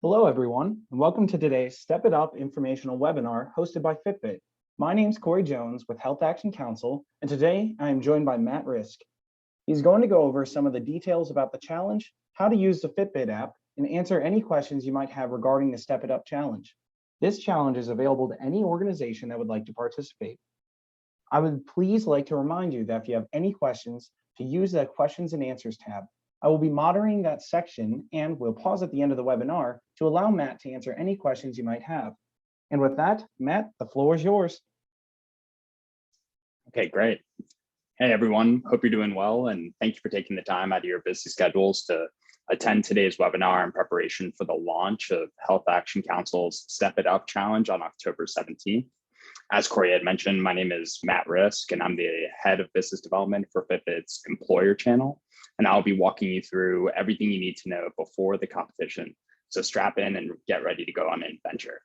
Hello, everyone, and welcome to today's Step It Up informational webinar hosted by Fitbit. My name is Corey Jones with Health Action Council, and today I am joined by Matt Risk. He's going to go over some of the details about the challenge, how to use the Fitbit app, and answer any questions you might have regarding the Step It Up challenge. This challenge is available to any organization that would like to participate. I would please like to remind you that if you have any questions, to use the questions and answers tab. I will be moderating that section and we'll pause at the end of the webinar to allow Matt to answer any questions you might have. And with that, Matt, the floor is yours. Okay, great. Hey, everyone. Hope you're doing well. And thank you for taking the time out of your busy schedules to attend today's webinar in preparation for the launch of Health Action Council's Step It Up Challenge on October 17th. As Corey had mentioned, my name is Matt Risk, and I'm the head of business development for Fitbit's employer channel. And I'll be walking you through everything you need to know before the competition. So strap in and get ready to go on an adventure.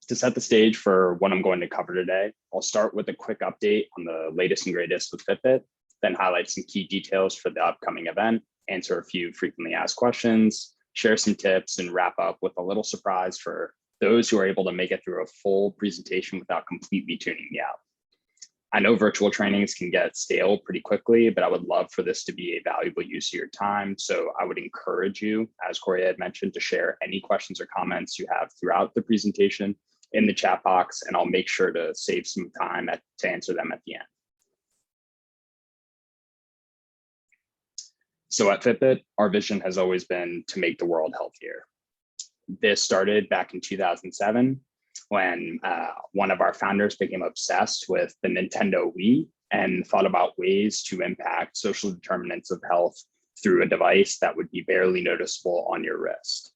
To set the stage for what I'm going to cover today, I'll start with a quick update on the latest and greatest with Fitbit, then highlight some key details for the upcoming event, answer a few frequently asked questions, share some tips, and wrap up with a little surprise for those who are able to make it through a full presentation without completely tuning me out. I know virtual trainings can get stale pretty quickly, but I would love for this to be a valuable use of your time. So I would encourage you, as Corey had mentioned, to share any questions or comments you have throughout the presentation in the chat box, and I'll make sure to save some time to answer them at the end. So at Fitbit, our vision has always been to make the world healthier. This started back in 2007 when one of our founders became obsessed with the Nintendo Wii and thought about ways to impact social determinants of health through a device that would be barely noticeable on your wrist.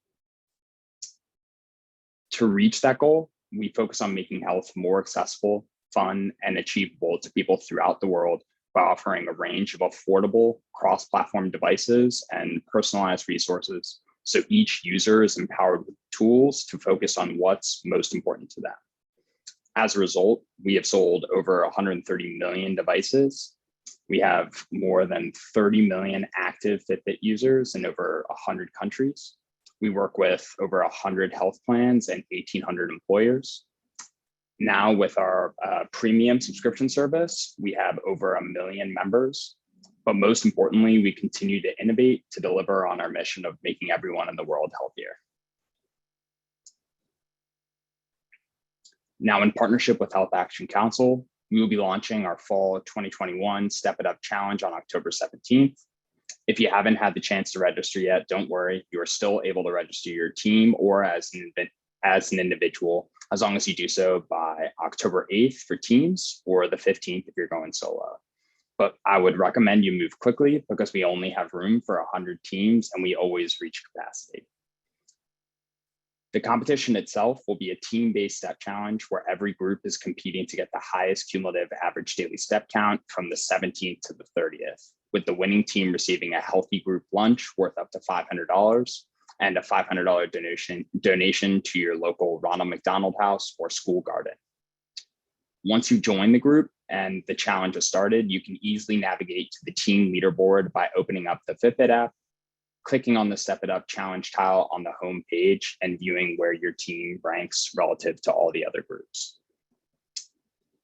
To reach that goal, we focus on making health more accessible, fun, and achievable to people throughout the world by offering a range of affordable cross-platform devices and personalized resources, so each user is empowered with tools to focus on what's most important to them. As a result, we have sold over 130 million devices. We have more than 30 million active Fitbit users in over 100 countries. We work with over 100 health plans and 1,800 employers. Now with our premium subscription service, we have over 1 million members. But most importantly, we continue to innovate to deliver on our mission of making everyone in the world healthier. Now, in partnership with Health Action Council, we will be launching our fall 2021 Step It Up Challenge on October 17th. If you haven't had the chance to register yet, don't worry, you are still able to register your team or as an individual, as long as you do so by October 8th for teams or the 15th if you're going solo. But I would recommend you move quickly because we only have room for 100 teams and we always reach capacity. The competition itself will be a team-based step challenge where every group is competing to get the highest cumulative average daily step count from the 17th to the 30th, with the winning team receiving a healthy group lunch worth up to $500 and a $500 donation to your local Ronald McDonald House or school garden. Once you join the group and the challenge is started, you can easily navigate to the team leaderboard by opening up the Fitbit app, clicking on the Step It Up challenge tile on the home page, and viewing where your team ranks relative to all the other groups.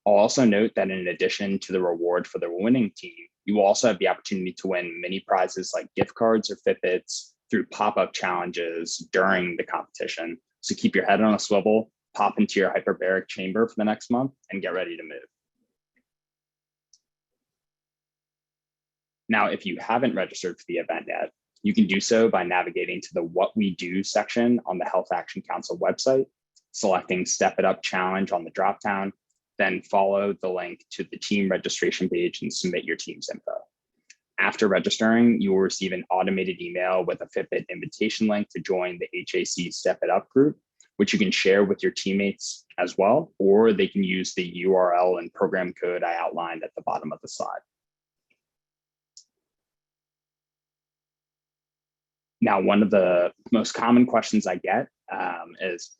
I'll also note that in addition to the reward for the winning team, you will also have the opportunity to win mini prizes like gift cards or Fitbits through pop-up challenges during the competition. So keep your head on a swivel, pop into your hyperbaric chamber for the next month, and get ready to move. Now, if you haven't registered for the event yet, you can do so by navigating to the What We Do section on the Health Action Council website, selecting Step It Up Challenge on the dropdown, then follow the link to the team registration page and submit your team's info. After registering, you will receive an automated email with a Fitbit invitation link to join the HAC Step It Up group, which you can share with your teammates as well, or they can use the URL and program code I outlined at the bottom of the slide. Now, one of the most common questions I get is,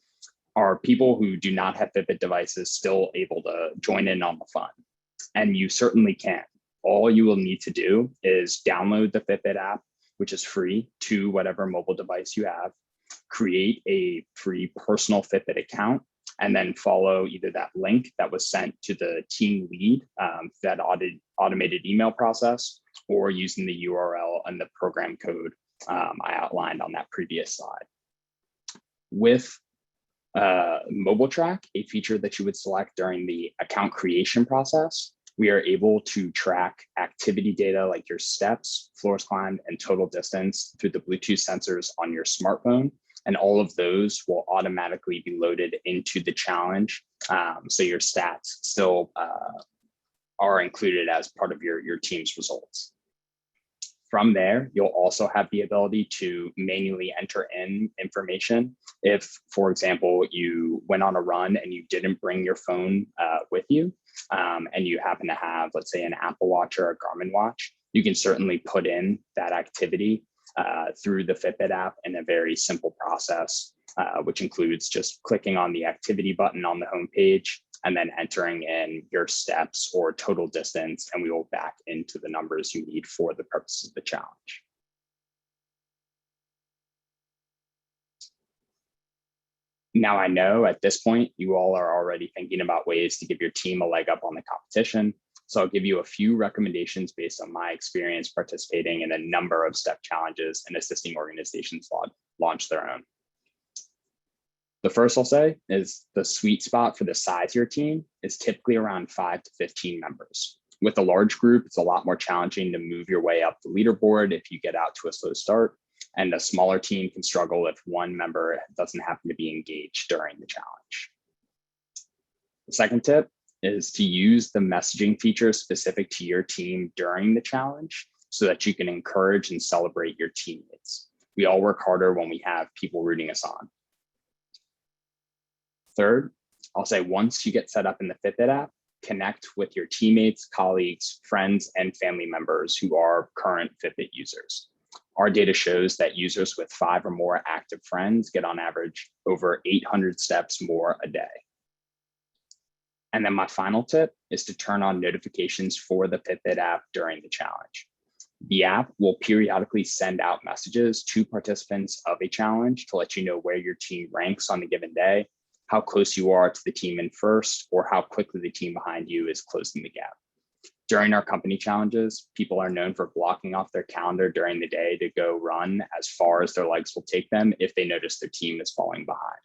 are people who do not have Fitbit devices still able to join in on the fun? And you certainly can. All you will need to do is download the Fitbit app, which is free to whatever mobile device you have, create a free personal Fitbit account, and then follow either that link that was sent to the team lead, that automated email process, or using the URL and the program code I outlined on that previous slide. With Mobile Track, a feature that you would select during the account creation process, we are able to track activity data like your steps, floors climbed, and total distance through the Bluetooth sensors on your smartphone. And all of those will automatically be loaded into the challenge. So your stats still are included as part of your team's results. From there, you'll also have the ability to manually enter in information. If, for example, you went on a run and you didn't bring your phone with you, and you happen to have, let's say, an Apple Watch or a Garmin watch, you can certainly put in that activity through the Fitbit app in a very simple process, which includes just clicking on the activity button on the home page and then entering in your steps or total distance, and we will back into the numbers you need for the purposes of the challenge. Now, I know at this point, you all are already thinking about ways to give your team a leg up on the competition. So I'll give you a few recommendations based on my experience participating in a number of step challenges and assisting organizations launch their own. The first I'll say is the sweet spot for the size of your team is typically around 5 to 15 members. With a large group, it's a lot more challenging to move your way up the leaderboard if you get out to a slow start. And a smaller team can struggle if one member doesn't happen to be engaged during the challenge. The second tip is to use the messaging feature specific to your team during the challenge so that you can encourage and celebrate your teammates. We all work harder when we have people rooting us on. Third, I'll say once you get set up in the Fitbit app, connect with your teammates, colleagues, friends, and family members who are current Fitbit users. Our data shows that users with 5 or more active friends get on average over 800 steps more a day. And then my final tip is to turn on notifications for the Fitbit app during the challenge. The app will periodically send out messages to participants of a challenge to let you know where your team ranks on a given day, how close you are to the team in first, or how quickly the team behind you is closing the gap. During our company challenges, people are known for blocking off their calendar during the day to go run as far as their legs will take them if they notice their team is falling behind.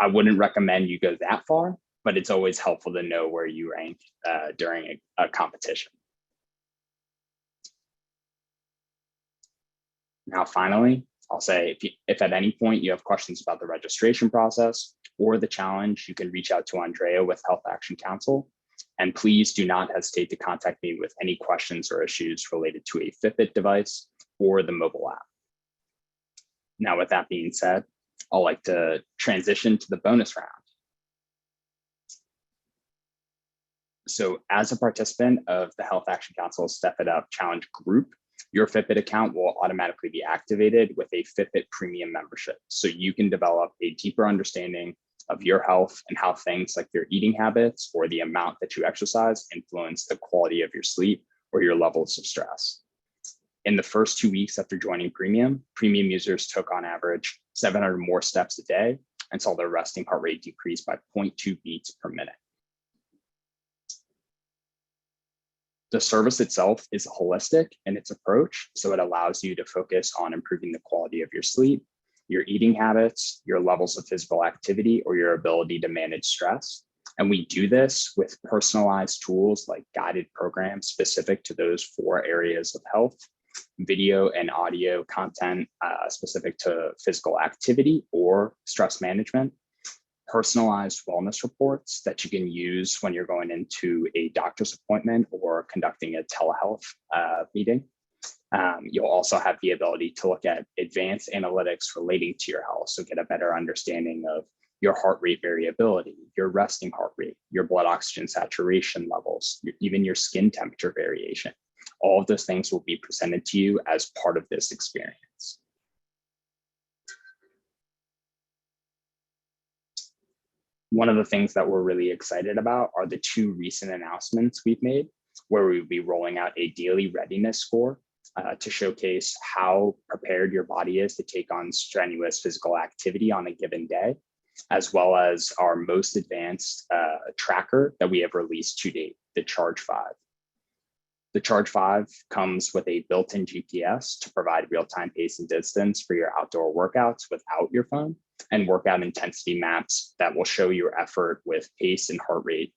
I wouldn't recommend you go that far, but it's always helpful to know where you rank during a competition. Now, finally, I'll say if at any point you have questions about the registration process or the challenge, you can reach out to Andrea with Health Action Council. And please do not hesitate to contact me with any questions or issues related to a Fitbit device or the mobile app. Now, with that being said, I'd like to transition to the bonus round. So as a participant of the Health Action Council Step It Up Challenge group, your Fitbit account will automatically be activated with a Fitbit Premium membership. So you can develop a deeper understanding of your health and how things like your eating habits or the amount that you exercise influence the quality of your sleep or your levels of stress. In the first 2 weeks after joining Premium users took on average 700 more steps a day and saw their resting heart rate decrease by 0.2 beats per minute. The service itself is holistic in its approach, so it allows you to focus on improving the quality of your sleep, your eating habits, your levels of physical activity, or your ability to manage stress. And we do this with personalized tools like guided programs specific to those 4 areas of health, video and audio content specific to physical activity or stress management, personalized wellness reports that you can use when you're going into a doctor's appointment or conducting a telehealth meeting. You'll also have the ability to look at advanced analytics relating to your health, so get a better understanding of your heart rate variability, your resting heart rate, your blood oxygen saturation levels, even your skin temperature variation. All of those things will be presented to you as part of this experience. One of the things that we're really excited about are the 2 recent announcements we've made. where we will be rolling out a daily readiness score to showcase how prepared your body is to take on strenuous physical activity on a given day, as well as our most advanced tracker that we have released to date, the Charge 5. The Charge 5 comes with a built-in GPS to provide real-time pace and distance for your outdoor workouts without your phone, and workout intensity maps that will show your effort with pace and heart rate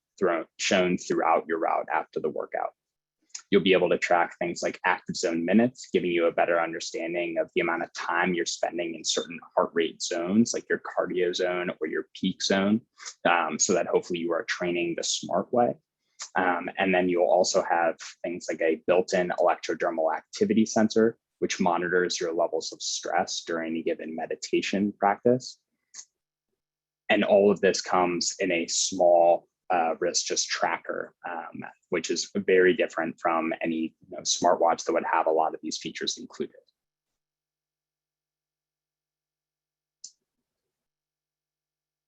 shown throughout your route after the workout. You'll be able to track things like active zone minutes, giving you a better understanding of the amount of time you're spending in certain heart rate zones, like your cardio zone or your peak zone, so that hopefully you are training the smart way. And then you'll also have things like a built-in electrodermal activity sensor, which monitors your levels of stress during a given meditation practice. And all of this comes in a small wrist just tracker, which is very different from any smartwatch that would have a lot of these features included.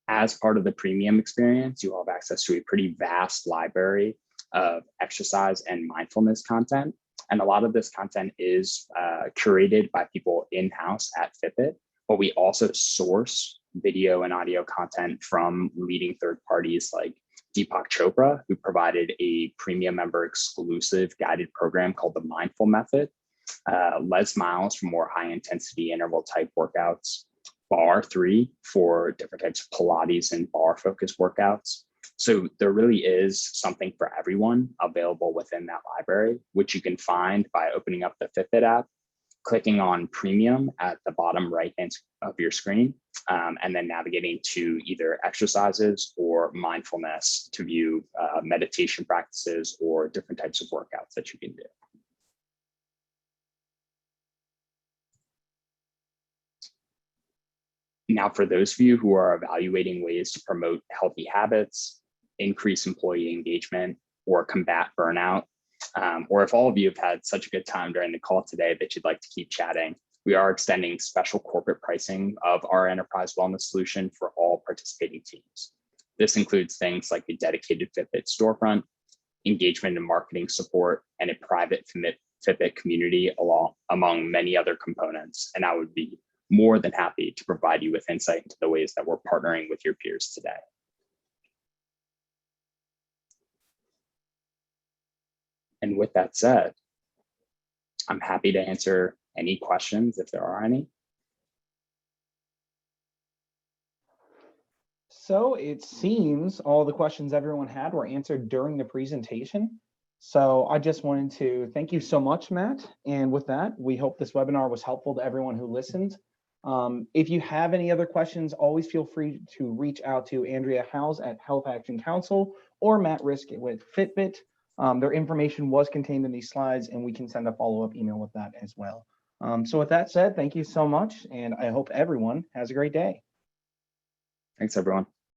As part of the premium experience, you will have access to a pretty vast library of exercise and mindfulness content. And a lot of this content is curated by people in-house at Fitbit, but we also source video and audio content from leading third parties like Deepak Chopra, who provided a premium member exclusive guided program called the Mindful Method, Les Miles for more high intensity interval type workouts, Bar 3 for different types of Pilates and bar focused workouts. So there really is something for everyone available within that library, which you can find by opening up the Fitbit app, clicking on Premium at the bottom right hand of your screen, and then navigating to either exercises or mindfulness to view meditation practices or different types of workouts that you can do. Now, for those of you who are evaluating ways to promote healthy habits, increase employee engagement, or combat burnout, or if all of you have had such a good time during the call today that you'd like to keep chatting, we are extending special corporate pricing of our enterprise wellness solution for all participating teams. This includes things like a dedicated Fitbit storefront, engagement and marketing support, and a private Fitbit community among many other components. And I would be more than happy to provide you with insight into the ways that we're partnering with your peers today. And with that said, I'm happy to answer any questions if there are any. So it seems all the questions everyone had were answered during the presentation. So I just wanted to thank you so much, Matt. And with that, we hope this webinar was helpful to everyone who listened. If you have any other questions, always feel free to reach out to Andrea Howes at Health Action Council or Matt Risk with Fitbit. Their information was contained in these slides, and we can send a follow-up email with that as well. So with that said, thank you so much, and I hope everyone has a great day. Thanks, everyone.